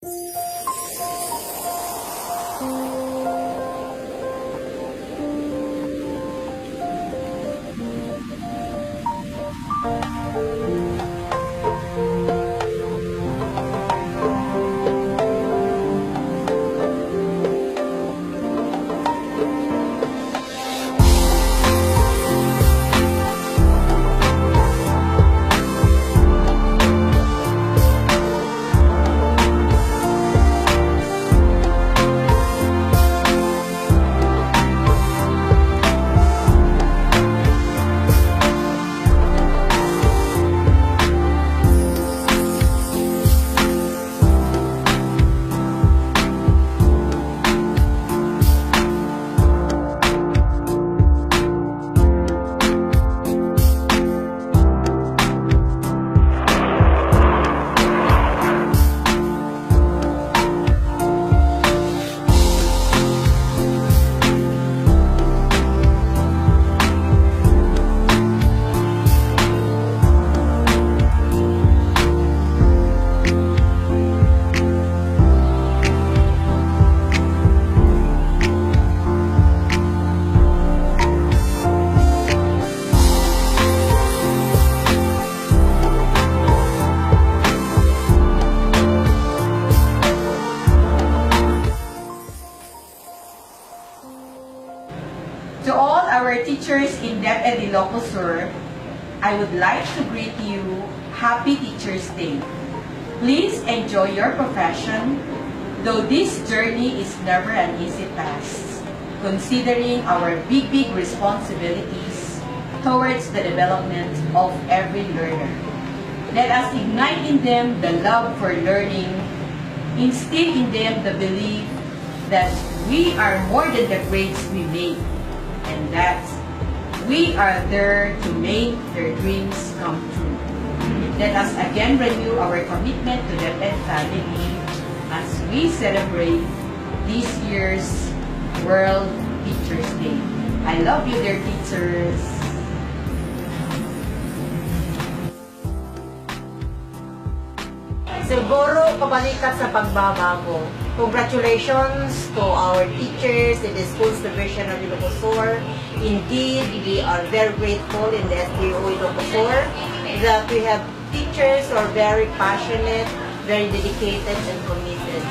To all our teachers in DepEd Ilocos Sur, I would like to greet you Happy Teachers Day. Please enjoy your profession, though this journey is never an easy task, considering our big responsibilities towards the development of every learner. Let us ignite in them the love for learning, instill in them the belief that we are more than the grades we make, and that we are there to make their dreams come true. Let us again renew our commitment to the DepEd family as we celebrate this year's World Teachers Day. I love you, dear teachers. Siguro kabalikat sa pagbabago. Congratulations to our teachers in the Schools Division of Ilocos Sur. Indeed, we are very grateful in the SDO Ilocos Sur that we have teachers who are very passionate, very dedicated, and committed.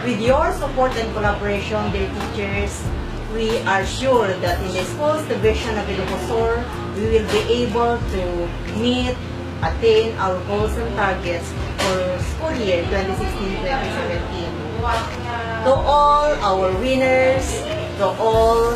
With your support and collaboration, dear teachers, we are sure that in the Schools Division of Ilocos Sur, we will be able to attain our goals and targets for school year 2016-2017. To all our winners, to all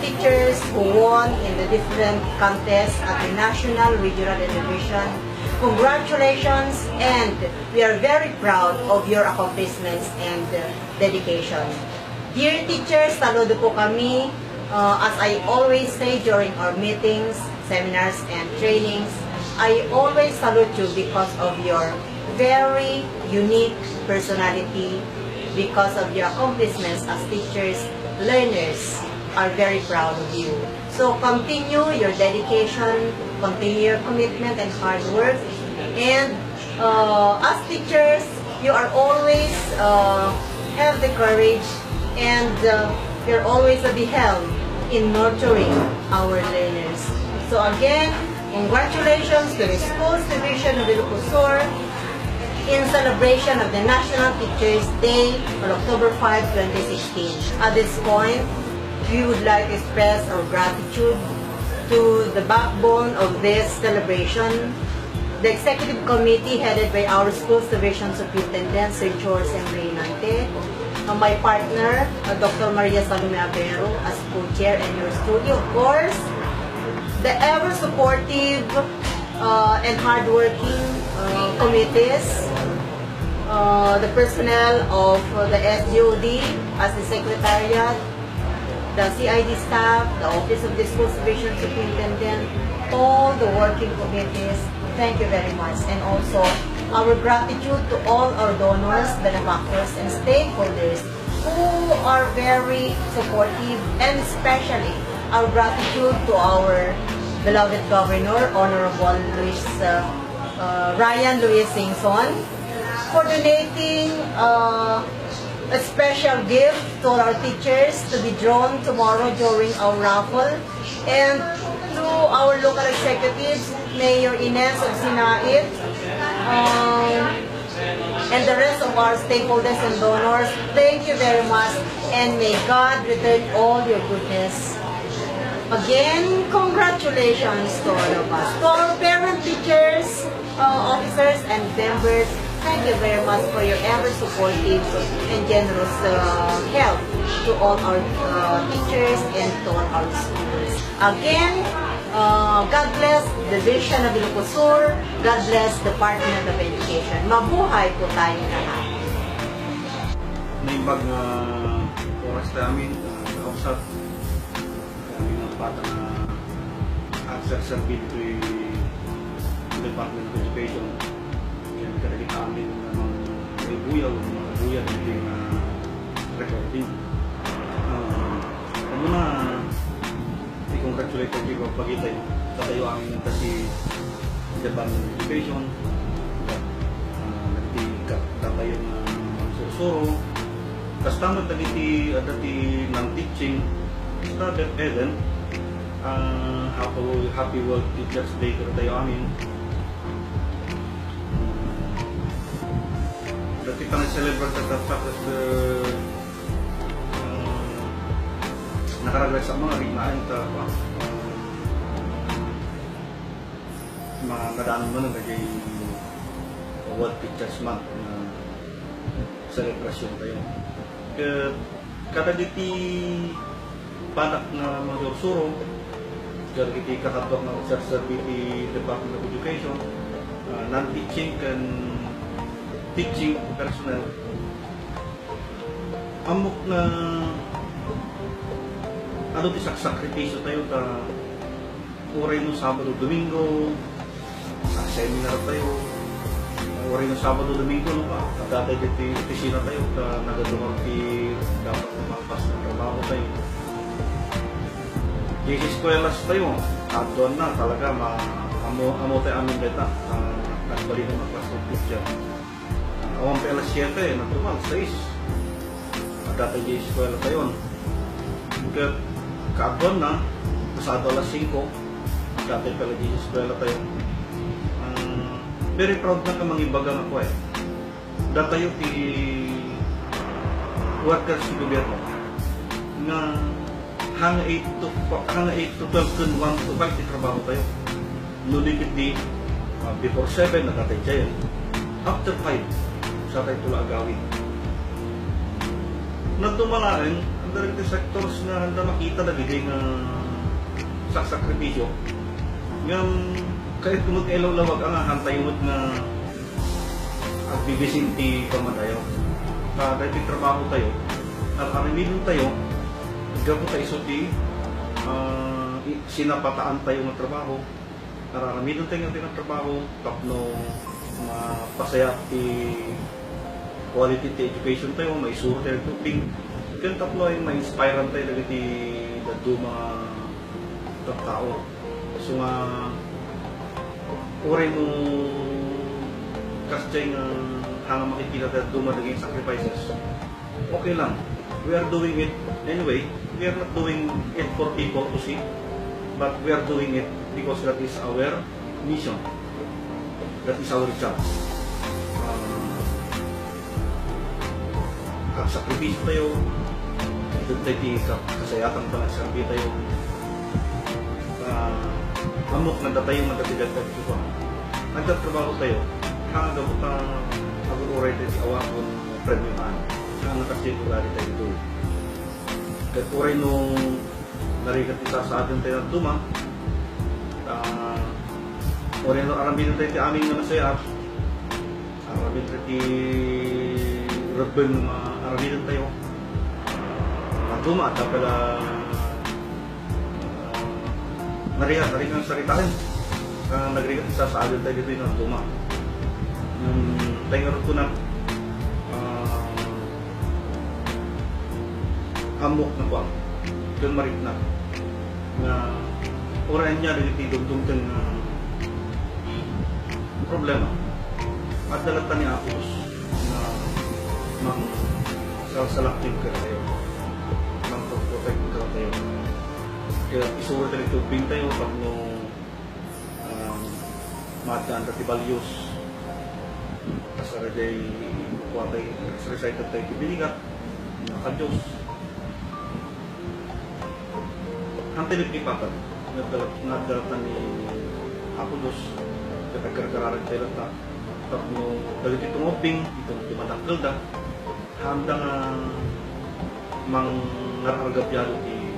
teachers who won in the different contests at the national, regional, and division, congratulations, and we are very proud of your accomplishments and dedication. Dear teachers, saludo po kami. As I always say during our meetings, seminars, and trainings, I always salute you because of your very unique personality, because of your accomplishments as teachers. Learners are very proud of you. So continue your dedication, continue your commitment and hard work. And as teachers, you are always have the courage and you're always at the helm in nurturing our learners. So again, congratulations to the Schools Division of Ilocos Sur in celebration of the National Teachers Day on October 5, 2016. At this point, we would like to express our gratitude to the backbone of this celebration, the Executive Committee headed by our Schools Division Superintendent, Sir George M. Reynante, my partner, Dr. Maria Salome Avero, as co-chair and your studio, of course, the ever-supportive and hardworking committees, the personnel of the SGOD as the Secretariat, the CID staff, the Office of the Schools Division Superintendent, all the working committees, thank you very much. And also, our gratitude to all our donors, benefactors, and stakeholders who are very supportive, and especially our gratitude to our beloved Governor, Honorable Ryan Luis Singson, for donating special gift to our teachers to be drawn tomorrow during our raffle. And to our local executives, Mayor Ines of Sinait, and the rest of our stakeholders and donors, thank you very much, and may God return all your goodness. Again, congratulations to all of us. To our parent, teachers, officers, and members, thank you very much for your ever supportive and generous help to all our teachers and to all our students. Again, God bless Division of Ilocos Sur. God bless Department of Education. Mabuhay po tayo lahat. May bag na oras namin, kausap kami ng bata na access sa Biltoy Department of Education. Kaya nakadagita amin ng mga buyaw na yung recording. Ano na, i-congratulate ko kayo pagkita tatayo amin kasi Department of Education. Tatayo na sursuro. Kastamad na dati ng teaching started event. Happy World Teachers Day ko tayo amin. Dati pa na-celebrate at the fact that nakaragay sa mga rinaan mga nadaan mo na nagay World Teachers Month na celebration tayo. Kada diti panak na mga sursuro, kada diti katatok na observability Department of Education, non-teaching kan teaching personnel, amok na ano di sakripisyo tayo ta oray no Sabado, Domingo, seminar tayo, oray no Sabado, Domingo no pa, at dati diti opisina tayo ta nagadumang ti dapat makas ng trabaho tayo. Di eskwela's tayo, at doon na talaga amo tayo aming beta, nagbali ng mga class of teacher. Awang pa alas 7, natumal, 6. At dati di eskwela tayo. Kaabon na, pasado alas 5, dati pala di eskwela tayo. Very proud na ka mga ibagang ako eh. Datayo ti workers sa gobyerno nga hanga 8 to 12 kun 1 to 5 ti trabaho tayo. Nulikit di before 7 natatay tayo. After 5 sa tayo tula agawin. Natumalaan ang direct sectors na handa makita na bigay nga sakripisyo. Ngam kahit kumag ilaw-lawag ang hantayot na agbibisin ti pamatayo. Dahil trabaho tayo, at aramidon tayo, gabo tayo iso ti sinapataan tayo ng trabaho, aramidon tayo ng trabaho, tapno pasaya ti quality ti education tayo, may isuro tayo tuping, kaya tapno ay ma-inspirean tayo lagi ti dadu mga tao. So oray mo kasi hanga makikita tayo dumadaging sacrifices, okay lang. We are doing it anyway. We are not doing it for people to see, but we are doing it because that is our mission. That is our job. Sakripisyo tayo, ito tayo kasayatan pa nagsabi tayo. Amok nagtatayo magkatigat tayo ko. Nagtatrabaho tayo, hanga gabot ang agururay tayo si awakon premiuman. Ang nakasipulari tayo ito. Kahit uray nung narigat isa sa atin tayo ng tuma, uray nung arambin tayo ti aming na masayap, arambin tayo ti rugben arambin tayo, tuma at pala narigat ng saritahin. Nagrigat isa sa atin tayo dito ng tuma. Tayo ko na amok na po doon marit na oran niya rin itidugtong problema at dalatan ni Apos na selective ka tayo. Nang protect ka tayo. Kaya isuro tayo tubing tayo pag no maadaan dati values. Kasara day kuha tayo, recited tayo kibinigat, naka-Diyos. Ang tinipipatan, nagdalatan ni Apolos, kapag-karkararag tayo lang tapno dalit itong oping, itong tumadakil da, handang mang nararagabyado di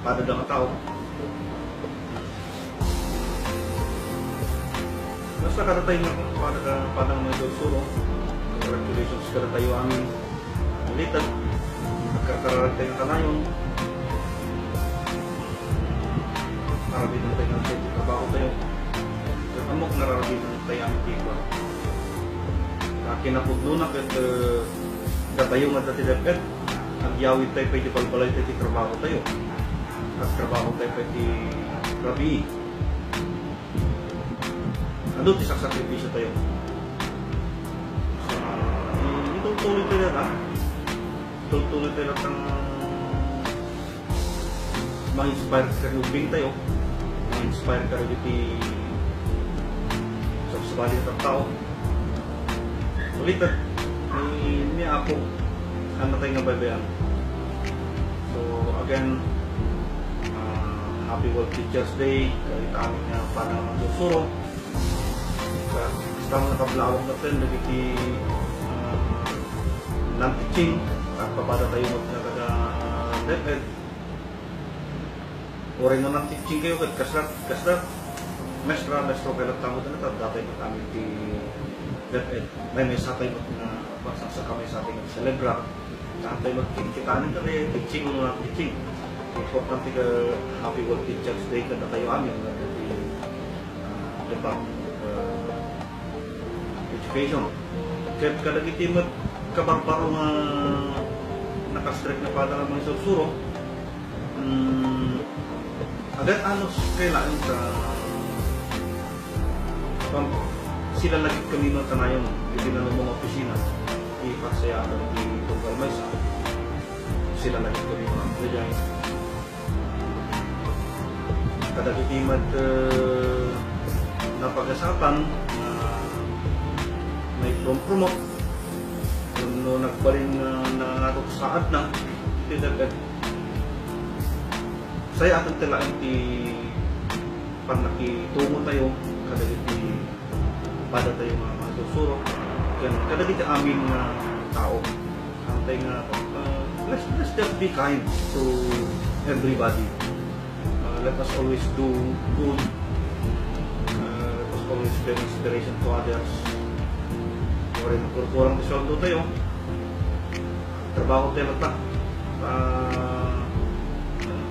pada ng tao. Basta kada tayo nga padang mga dorsuro, congratulations kada tayo amin ulitan, nagkakararag tayo ng kanayon, marami ng tayo ng senti trabaho tayo, amok nararabin ng tayo ang tiba. Kinapugnunak at katayo nga dati dapat, ang yawid tayo pwede palbalay tayo trabaho tayo. At trabaho tayo pwede rabi. Ano tisang sakripisyo tayo? Itong tuloy tayo na, tuloy tayo na ng ma-inspire ka rin tayo, ma-inspire ka rin sa sabali ng tao. Ulitan, may ako, ano tayo nga babayan. So again, Happy World Teachers Day, kahit amin nga para magsusuro. Basta nakablawang natin, nagiti non-teaching, at papada tayo mag-DepEd. O rin na non-teaching kayo, kasrat, mestro, kailang tamo na ito, datay na kami di DepEd. May sakay na sa kami sa ating celebra. Saan tayo magkikitanin kami, teaching o non-teaching. Importante ka Happy World Teachers Day kada tayo amin di Department Education. Kaya kadagitimat kabarbaro nga nakastrike na pada ng mga susuro, agad anos kailangan sa sila lagi kami ng tanayon hindi na ng mga opisina ipagsayakan di Tunggal Maysa sila lagi kami mga employee kadagitimat napag-asapan na may promote no nagbalin na natok saad na tinagad saya atong tilaan ti pag nakitungo tayo kadagiti pada tayo mga susuro kadagiti amin na tao antay nga let's just be kind to everybody. Let us always do good. Let us always be inspiration to others. O rin, kurang disweldo tayo. Trabaho tayo na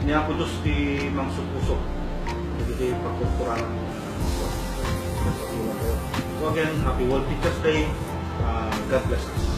niya po Diyos di mang supusok. Hindi tayo pagkurkurangan. So again, Happy World Teachers Day. God bless us.